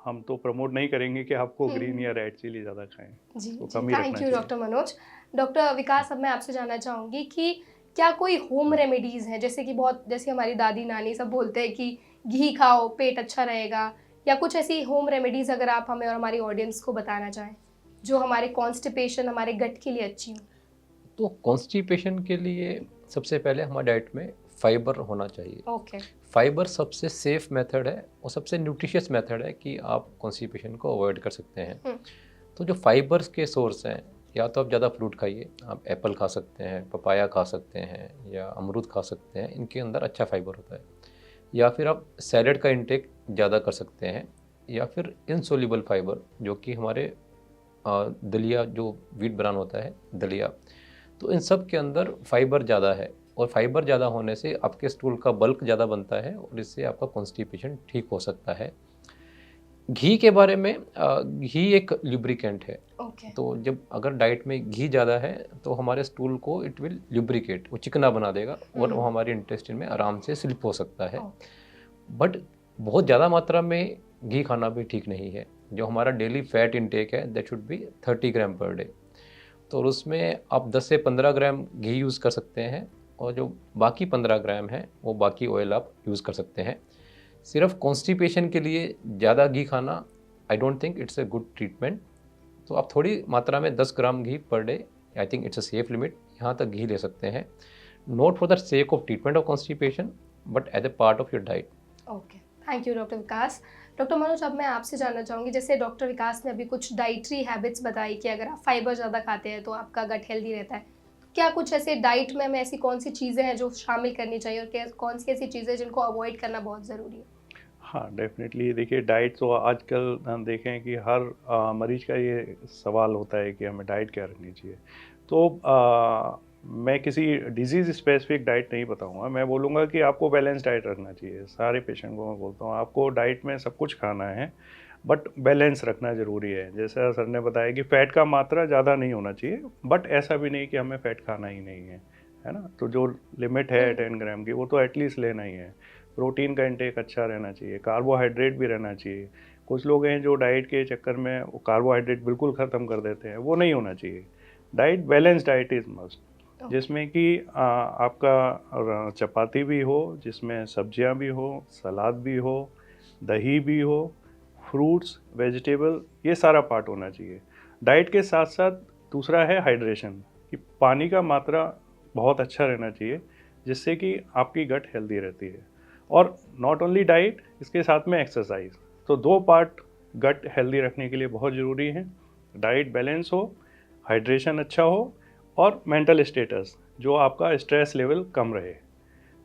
हम तो प्रमोट नहीं करेंगे कि आपको ग्रीन या रेड चिली ज़्यादा खाएं, जी तो जी, कम ही थैंक रखना यू चाहिए। डॉक्टर मनोज। डॉक्टर विकास, अब मैं आपसे जानना चाहूँगी कि क्या कोई होम रेमेडीज़ हैं, जैसे कि बहुत, जैसे हमारी दादी नानी सब बोलते हैं कि घी खाओ पेट अच्छा रहेगा, या कुछ ऐसी होम रेमेडीज़ अगर आप हमें और हमारी ऑडियंस को बताना चाहें जो हमारे कॉन्स्टिपेशन, हमारे गट के लिए अच्छी हो? तो कॉन्स्टिपेशन के लिए सबसे पहले हमारे डाइट में फाइबर होना चाहिए। ओके। फाइबर सबसे सेफ मेथड है और सबसे न्यूट्रिशियस मेथड है कि आप कॉन्स्टिपेशन को अवॉइड कर सकते हैं। तो जो फाइबर्स के सोर्स हैं, या तो आप ज़्यादा फ्रूट खाइए, आप एप्पल खा सकते हैं, पपाया खा सकते हैं, या अमरूद खा सकते हैं, इनके अंदर अच्छा फाइबर होता है। या फिर आप सैलेड का इंटेक ज़्यादा कर सकते हैं, या फिर इनसोल्यूबल फाइबर जो कि हमारे दलिया, जो व्हीट ब्रान होता है दलिया, तो इन सब के अंदर फाइबर ज़्यादा है, और फाइबर ज़्यादा होने से आपके स्टूल का बल्क ज़्यादा बनता है और इससे आपका कॉन्स्टिपेशन ठीक हो सकता है। घी के बारे में, घी एक लुब्रिकेंट है। ओके। तो जब अगर डाइट में घी ज़्यादा है तो हमारे स्टूल को इट विल लुब्रिकेट, वो चिकना बना देगा और वो हमारे इंटेस्टिन में आराम से स्लिप हो सकता है। बट बहुत ज़्यादा मात्रा में घी खाना भी ठीक नहीं है। जो हमारा डेली फैट इंटेक है that should be 30 gram per day. तो उसमें आप 10 से 15 ग्राम घी यूज़ कर सकते हैं, और जो बाकी 15 ग्राम है वो बाकी ऑयल आप यूज़ कर सकते हैं। सिर्फ कॉन्स्टिपेशन के लिए ज़्यादा घी खाना, I don't think it's a good treatment. तो आप थोड़ी मात्रा में 10 ग्राम घी per day, I think it's a safe limit, यहाँ तक घी ले सकते हैं। Not for the sake of treatment of constipation but as a part of your diet. Okay, thank you doctor Vikas. Doctor Manoj, अब मैं आपसे जानना चाहूँगी, जैसे डॉक्टर विकास ने अभी कुछ डाइटरी हैबिट्स बताई कि अगर आप फाइबर ज़्यादा खाते हैं तो आपका गट हेल्दी रहता है, तो क्या कुछ ऐसे डाइट में हमें ऐसी कौन सी चीज़ें हैं जो शामिल करनी चाहिए, और कौन सी ऐसी चीज़ें जिनको अवॉइड करना बहुत ज़रूरी है? हाँ, डेफिनेटली देखिए, डाइट तो आजकल हम देखें कि हर मरीज का ये सवाल होता है कि हमें डाइट क्या रखनी चाहिए। तो मैं किसी डिजीज़ स्पेसिफिक डाइट नहीं बताऊंगा, मैं बोलूँगा कि आपको बैलेंस डाइट रखना चाहिए। सारे पेशेंट को मैं बोलता हूँ आपको डाइट में सब कुछ खाना है, बट बैलेंस रखना ज़रूरी है। जैसा सर ने बताया कि फ़ैट का मात्रा ज़्यादा नहीं होना चाहिए, बट ऐसा भी नहीं कि हमें फ़ैट खाना ही नहीं है ना। तो जो लिमिट है 10 ग्राम की, वो तो एटलीस्ट लेना ही है। प्रोटीन का इंटेक अच्छा रहना चाहिए, कार्बोहाइड्रेट भी रहना चाहिए। कुछ लोग हैं जो डाइट के चक्कर में वो कार्बोहाइड्रेट बिल्कुल ख़त्म कर देते हैं, वो नहीं होना चाहिए। Diet, balance diet is must, जिसमें कि आपका चपाती भी हो, जिसमें सब्जियां भी हो, सलाद भी हो, दही भी हो, फ्रूट्स, वेजिटेबल, ये सारा पार्ट होना चाहिए। डाइट के साथ साथ दूसरा है हाइड्रेशन, कि पानी का मात्रा बहुत अच्छा रहना चाहिए, जिससे कि आपकी गट हेल्दी रहती है। और नॉट ओनली डाइट, इसके साथ में एक्सरसाइज। तो दो पार्ट गट हेल्दी रखने के लिए बहुत ज़रूरी हैं। डाइट बैलेंस हो, हाइड्रेशन अच्छा हो, और मेंटल स्टेटस, जो आपका स्ट्रेस लेवल कम रहे।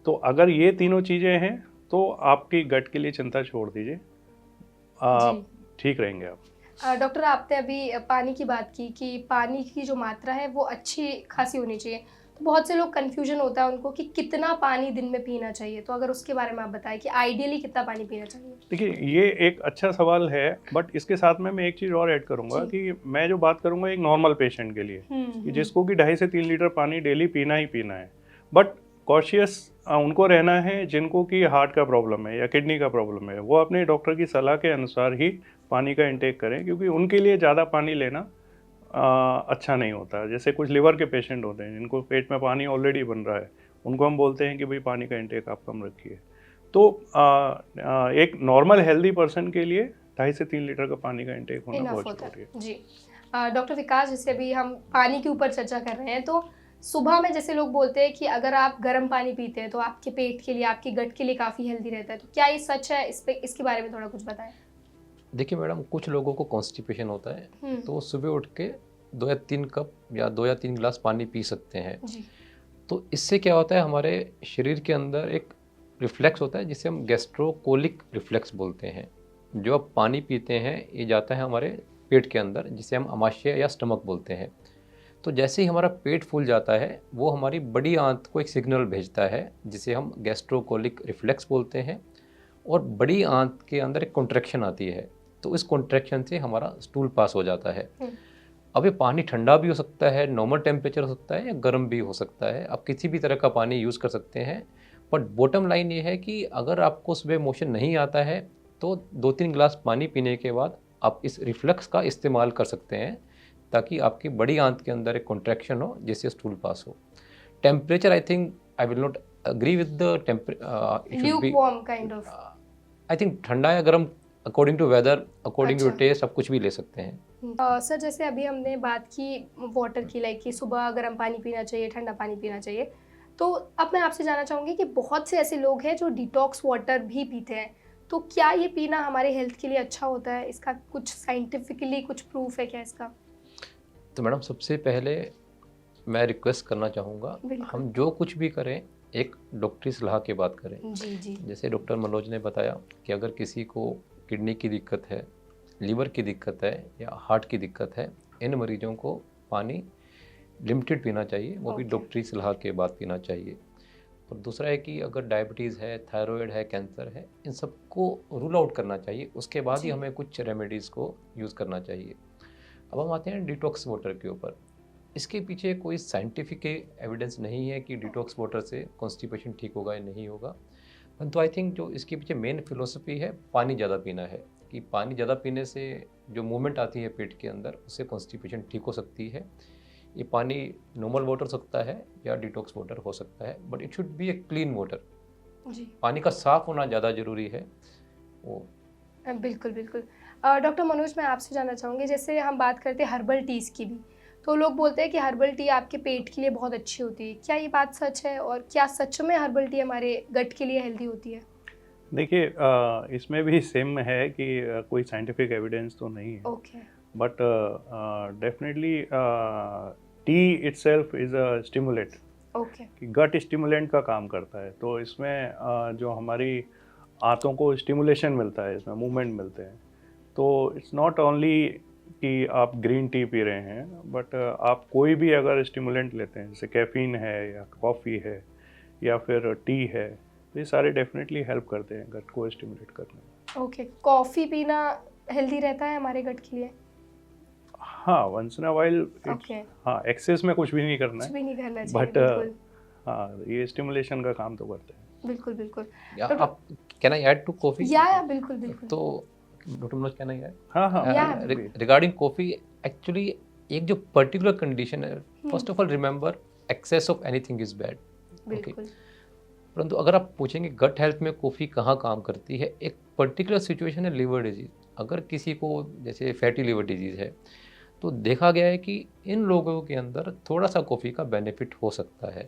तो अगर ये तीनों चीज़ें हैं तो आपकी गट के लिए चिंता छोड़ दीजिए, ठीक रहेंगे आप। डॉक्टर, आपने अभी पानी की बात की कि पानी की जो मात्रा है वो अच्छी खासी होनी चाहिए, तो बहुत से लोग कन्फ्यूजन होता है उनको कि कितना पानी दिन में पीना चाहिए, तो अगर उसके बारे में आप बताएं कि आइडियली कितना पानी पीना चाहिए? देखिए, ये एक अच्छा सवाल है, बट इसके साथ में मैं एक चीज़ और ऐड करूंगा कि मैं जो बात करूंगा एक नॉर्मल पेशेंट के लिए, कि जिसको कि 2.5 से 3 लीटर पानी डेली पीना ही पीना है। बट कॉशियस उनको रहना है जिनको कि हार्ट का प्रॉब्लम है या किडनी का प्रॉब्लम है, वो अपने डॉक्टर की सलाह के अनुसार ही पानी का इंटेक करें, क्योंकि उनके लिए ज़्यादा पानी लेना अच्छा नहीं होता। जैसे कुछ लिवर के पेशेंट होते हैं जिनको पेट में पानी ऑलरेडी बन रहा है, उनको हम बोलते हैं कि भाई पानी का इंटेक आप कम रखिए। तो एक नॉर्मल हेल्दी पर्सन के लिए 2.5 से 3 लीटर का पानी का इंटेक होना बहुत जरूरी है। जी। डॉक्टर विकास, जैसे अभी हम पानी के ऊपर चर्चा कर रहे हैं, तो सुबह में जैसे लोग बोलते हैं कि अगर आप गर्म पानी पीते हैं तो आपके पेट के लिए, आपकी गट के लिए काफ़ी हेल्दी रहता है, तो क्या ये सच है? इसके बारे में थोड़ा कुछ बताएं। देखिए मैडम, कुछ लोगों को कॉन्स्टिपेशन होता है तो सुबह उठ के 2 या 3 कप या 2 या 3 गिलास पानी पी सकते हैं। जी। तो इससे क्या होता है, हमारे शरीर के अंदर एक रिफ्लेक्स होता है जिसे हम गैस्ट्रोकोलिक रिफ्लेक्स बोलते हैं। जो आप पानी पीते हैं ये जाता है हमारे पेट के अंदर, जिसे हम अमाशय या स्टमक बोलते हैं। तो जैसे ही हमारा पेट फूल जाता है वो हमारी बड़ी आंत को एक सिग्नल भेजता है जिसे हम गैस्ट्रोकोलिक रिफ्लेक्स बोलते हैं, और बड़ी आंत के अंदर एक कॉन्ट्रैक्शन आती है, तो इस कॉन्ट्रैक्शन से हमारा स्टूल पास हो जाता है। अब ये पानी ठंडा भी हो सकता है, नॉर्मल टेम्परेचर हो सकता है या गर्म भी हो सकता है, आप किसी भी तरह का पानी यूज़ कर सकते हैं। बट बॉटम लाइन ये है कि अगर आपको सुबह मोशन नहीं आता है तो 2-3 ग्लास पानी पीने के बाद आप इस रिफ्लक्स का इस्तेमाल कर सकते हैं, ताकि आपकी बड़ी आंत के अंदर एक कॉन्ट्रैक्शन हो जिससे स्टूल पास हो। Temperature I think I will not agree with the lukewarm kind of. I think ठंडा या गर्म according to weather, according to अच्छा। टेस्ट, आप कुछ भी ले सकते हैं। सर जैसे अभी हमने बात की वाटर की, लाइक कि सुबह गर्म पानी पीना चाहिए, ठंडा पानी पीना चाहिए, तो अब मैं आपसे जानना चाहूँगी कि बहुत से ऐसे लोग हैं जो डिटॉक्स वाटर भी पीते हैं, तो क्या ये पीना हमारे हेल्थ के लिए अच्छा होता है? इसका कुछ साइंटिफिकली कुछ प्रूफ है क्या इसका? तो मैडम सबसे पहले मैं रिक्वेस्ट करना चाहूँगा, बिल्कुल। हम जो कुछ भी करें एक डॉक्टरी सलाह के बाद करें। जी जी। जैसे डॉक्टर मनोज ने बताया कि अगर किसी को किडनी की दिक्कत है, लीवर की दिक्कत है या हार्ट की दिक्कत है, इन मरीजों को पानी लिमिटेड पीना चाहिए, वो भी Okay. डॉक्टरी सलाह के बाद पीना चाहिए। और दूसरा है कि अगर डायबिटीज़ है, थायराइड है, कैंसर है, इन सबको रूल आउट करना चाहिए, उसके बाद ही जी। हमें कुछ रेमेडीज़ को यूज़ करना चाहिए। अब हम आते हैं डिटॉक्स वाटर के ऊपर। इसके पीछे कोई साइंटिफिक एविडेंस नहीं है कि डिटॉक्स वाटर से कॉन्स्टिपेशन ठीक होगा या नहीं होगा, परंतु आई थिंक जो इसके पीछे मेन फिलोसफी है, पानी ज़्यादा पीना है, कि पानी ज़्यादा पीने से जो मूवमेंट आती है पेट के अंदर, उससे कॉन्स्टिपेशन ठीक हो सकती है। ये पानी नॉर्मल वाटर हो सकता है या डिटॉक्स वाटर हो सकता है, but it should be a clean water. जी पानी का साफ होना ज़्यादा ज़रूरी है। वो बिल्कुल बिल्कुल। डॉक्टर मनोज, मैं आपसे जानना चाहूँगी, जैसे हम बात करते हैं हर्बल टीज़ की भी, तो लोग बोलते हैं कि हर्बल टी आपके पेट के लिए बहुत अच्छी होती है, क्या ये बात सच है? और क्या सच में हर्बल टी हमारे गट के लिए हेल्दी होती है? देखिए, इसमें भी सेम है कि कोई साइंटिफिक एविडेंस तो नहीं है, okay. But definitely T itself is a stimulant, okay. कि गट स्टिमुलेंट का काम करता है। तो इसमें जो हमारी आंतों को स्टिमुलेशन मिलता है, इसमें मूवमेंट मिलते हैं। तो इट्स नॉट ओनली कि आप ग्रीन टी पी रहे हैं, बट आप कोई भी अगर स्टिमुलेंट लेते हैं, जैसे कैफीन है या कॉफ़ी है या फिर टी है, तो ये सारे डेफिनेटली हेल्प करते हैं गट को स्टिमुलेट करने में। ओके, कॉफ़ी पीना हेल्दी रहता है हमारे गट के लिए? हाँ, once in a while. Okay. हाँ, एक्सेस में कुछ भी नहीं करना कुछ है, भी नहीं करना चाहिए। बट बिल्कुल हाँ, ये स्टिमुलेशन का काम तो करते हैं। बिल्कुल बिल्कुल। या डॉक्टर- आप can I add to coffee? या बिल्कुल बिल्कुल। तो doctor Manoj can I add? हाँ हाँ, Yeah, बिल्कुल। रिगार्डिंग कॉफ़ी, एक्चुअली एक जो पर्टिकुलर कंडीशन है, first of all remember excess of anything is bad. बिल्कुल। परंतु अगर आप पूछेंगे गट हेल्थ में कॉफ़ी कहाँ काम करती है, एक पर्टिकुलर सिचुएशन है लिवर डिजीज़। अगर किसी को जैसे फैटी लिवर डिजीज़ है, तो देखा गया है कि इन लोगों के अंदर थोड़ा सा कॉफ़ी का बेनिफिट हो सकता है।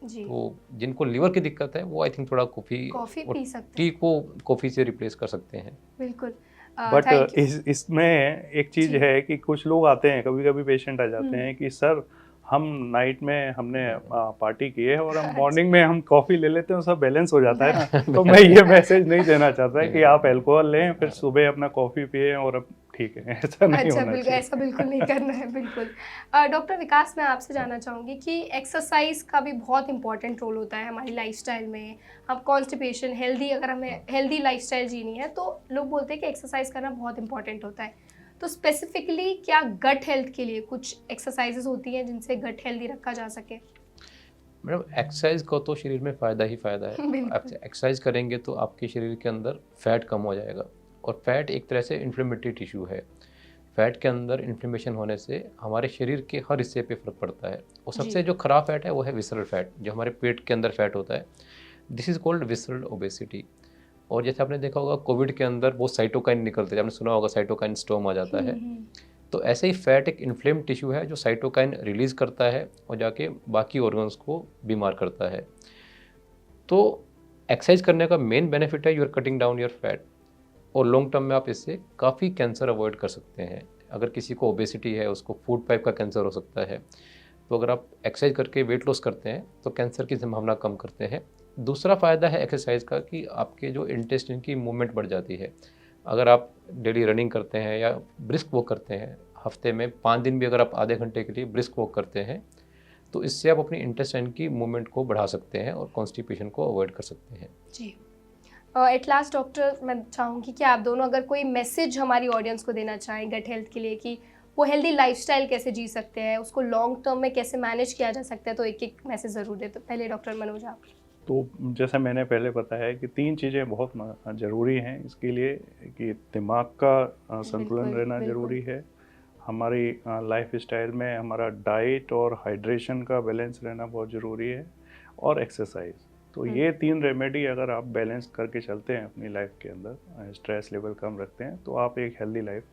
जी। तो जिनको लिवर की दिक्कत है वो आई थिंक थोड़ा कॉफ़ी कॉफ़ी और पी सकते टी को कॉफ़ी से रिप्लेस कर सकते हैं। हैं। बिल्कुल। But thank you. इसमें एक चीज़ जी। है कि कुछ लोग आते हैं, कभी कभी पेशेंट आ जाते हम्म। हैं कि सर हम नाइट में हमने पार्टी की है और हम मॉर्निंग में हम कॉफ़ी ले लेते हैं, सब बैलेंस हो जाता है ना। तो मैं ये मैसेज नहीं देना चाहता कि आप अल्कोहल लें फिर सुबह अपना कॉफ़ी पिए और अब ठीक है, ऐसा नहीं अच्छा, होना बिल्कुल चाहिए। ऐसा बिल्कुल नहीं करना है। बिल्कुल। डॉक्टर विकास, मैं आपसे जानना चाहूँगी कि एक्सरसाइज का भी बहुत इंपॉर्टेंट रोल होता है हमारी लाइफस्टाइल में। हम कॉन्स्टिपेशन हेल्दी, अगर हमें हेल्दी लाइफस्टाइल जीनी है तो लोग बोलते हैं कि एक्सरसाइज करना बहुत इंपॉर्टेंट होता है। तो स्पेसिफिकली क्या गट हेल्थ के लिए कुछ एक्सरसाइजेज होती हैं जिनसे गट हेल्दी रखा जा सके? मैडम एक्सरसाइज का तो शरीर में फ़ायदा ही फ़ायदा है। बिल्कुल। आप एक्सरसाइज करेंगे तो आपके शरीर के अंदर फैट कम हो जाएगा, और फैट एक तरह से इन्फ्लेमेटरी टिश्यू है। फैट के अंदर इन्फ्लेमेशन होने से हमारे शरीर के हर हिस्से पे फ़र्क पड़ता है। और सबसे जी। जो ख़राब फैट है वो है विसरल फैट, जो हमारे पेट के अंदर फैट होता है। This is called visceral obesity. और जैसे आपने देखा होगा कोविड के अंदर वो साइटोकाइन निकलते हैं, आपने सुना होगा साइटोकाइन स्टॉर्म आ जाता है। तो ऐसे ही फैट एक इन्फ्लेम टिश्यू है जो साइटोकाइन रिलीज़ करता है और जाके बाकी ऑर्गन्स को बीमार करता है। तो एक्सरसाइज करने का मेन बेनिफिट है you are cutting down your fat, और लॉन्ग टर्म में आप इससे काफ़ी कैंसर अवॉइड कर सकते हैं। अगर किसी को ओबेसिटी है, उसको फूड पाइप का कैंसर हो सकता है, तो अगर आप एक्सरसाइज करके वेट लॉस करते हैं तो कैंसर की संभावना कम करते हैं। दूसरा फ़ायदा है एक्सरसाइज का कि आपके जो इंटेस्टाइन की मूवमेंट बढ़ जाती है। अगर आप डेली रनिंग करते हैं या ब्रिस्क वॉक करते हैं, हफ्ते में 5 दिन भी अगर आप आधे घंटे के लिए ब्रिस्क वॉक करते हैं, तो इससे आप अपनी इंटेस्टाइन की मूवमेंट को बढ़ा सकते हैं और कॉन्स्टिपेशन को अवॉइड कर सकते हैं। जी। एट लास्ट डॉक्टर, मैं चाहूँगी कि आप दोनों अगर कोई मैसेज हमारी ऑडियंस को देना चाहें गट हेल्थ के लिए, कि वो हेल्दी लाइफस्टाइल कैसे जी सकते हैं, उसको लॉन्ग टर्म में कैसे मैनेज किया जा सकता है, तो एक एक मैसेज ज़रूर दे। तो पहले डॉक्टर मनोज आप। तो जैसा मैंने पहले बताया है कि 3 चीज़ें बहुत ज़रूरी हैं इसके लिए, कि दिमाग का संतुलन बिल्कुल, रहना बिल्कुल। ज़रूरी है, हमारी लाइफ स्टाइल में हमारा डाइट और हाइड्रेशन का बैलेंस रहना बहुत ज़रूरी है, और एक्सरसाइज। तो ये 3 रेमेडी अगर आप बैलेंस करके चलते हैं अपनी लाइफ के अंदर, स्ट्रेस लेवल कम रखते हैं, तो आप एक हेल्दी लाइफ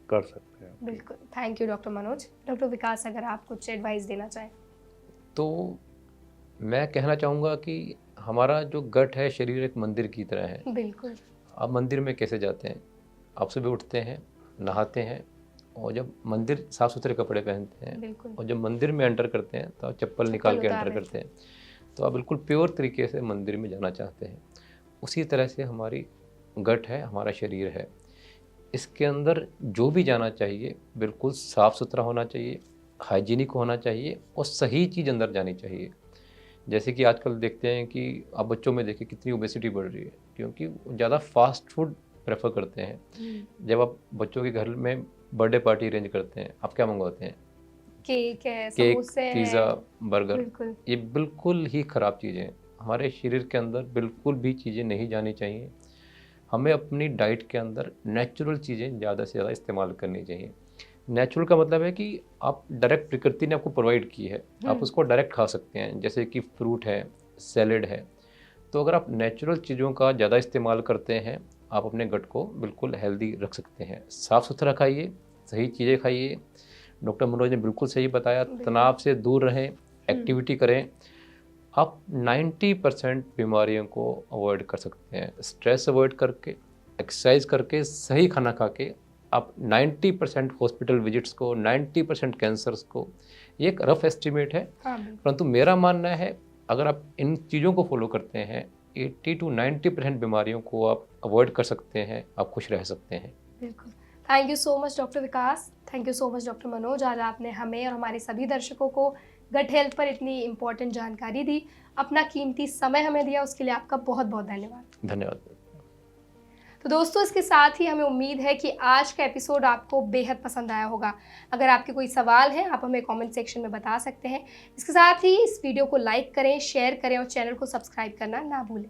कर सकते हैं। बिल्कुल, thank you doctor Manoj. Doctor Vikas, अगर आप कुछ एडवाइस देना चाहें। तो मैं कहना चाहूँगा कि हमारा जो गट है, शरीर एक मंदिर की तरह है। बिल्कुल। आप मंदिर में कैसे जाते हैं? आप सुबह उठते हैं, नहाते हैं, और जब मंदिर साफ़ सुथरे कपड़े पहनते हैं, बिल्कुल। और जब मंदिर में एंटर करते हैं तो आप चप्पल निकाल के उतार एंटर देते करते हैं। तो आप बिल्कुल प्योर तरीके से मंदिर में जाना चाहते हैं। उसी तरह से हमारी गट है, हमारा शरीर है। इसके अंदर जो भी जाना चाहिए बिल्कुल साफ़ सुथरा होना चाहिए, हाइजीनिक होना चाहिए, और सही चीज़ अंदर जानी चाहिए। जैसे कि आजकल देखते हैं कि आप बच्चों में देखिए कितनी ओबेसिटी बढ़ रही है, क्योंकि वो ज़्यादा फास्ट फूड प्रेफर करते हैं। जब आप बच्चों के घर में बर्थडे पार्टी अरेंज करते हैं, आप क्या मंगवाते हैं? केक है, केक, समोसे हैं। Pizza, burger. बिल्कुल। ये बिल्कुल ही ख़राब चीज़ें हैं। हमारे शरीर के अंदर बिल्कुल भी चीज़ें नहीं जानी चाहिए। हमें अपनी डाइट के अंदर नेचुरल चीज़ें ज़्यादा से ज़्यादा इस्तेमाल करनी चाहिए। नेचुरल का मतलब है कि आप डायरेक्ट प्रकृति ने आपको प्रोवाइड की है, आप उसको डायरेक्ट खा सकते हैं, जैसे कि फ्रूट है, सैलेड है। तो अगर आप नेचुरल चीज़ों का ज़्यादा इस्तेमाल करते हैं, आप अपने गट को बिल्कुल हेल्दी रख सकते हैं। साफ़ सुथरा खाइए, सही चीज़ें खाइए। डॉक्टर मनोज ने बिल्कुल सही बताया, तनाव से दूर रहें, एक्टिविटी करें। आप 90% बीमारियों को अवॉइड कर सकते हैं। स्ट्रेस अवॉइड करके, एक्सरसाइज करके, सही खाना खा के आप 90% हॉस्पिटल विजिट्स को, 90% कैंसर्स को, ये एक रफ एस्टिमेट है, हाँ, बिल्कुल। परंतु मेरा मानना है अगर आप इन चीज़ों को फॉलो करते हैं, 80 to 90% बीमारियों को आप अवॉइड कर सकते हैं, आप खुश रह सकते हैं। बिल्कुल। Thank you so much doctor Vikas, thank you so much doctor Manoj. आज आपने हमें और हमारे सभी दर्शकों को गट हेल्थ पर इतनी इम्पोर्टेंट जानकारी दी, अपना कीमती समय हमें दिया, उसके लिए आपका बहुत बहुत धन्यवाद। धन्यवाद। तो दोस्तों, इसके साथ ही हमें उम्मीद है कि आज का एपिसोड आपको बेहद पसंद आया होगा। अगर आपके कोई सवाल है, आप हमें कमेंट सेक्शन में बता सकते हैं। इसके साथ ही इस वीडियो को लाइक करें, शेयर करें और चैनल को सब्सक्राइब करना ना भूलें।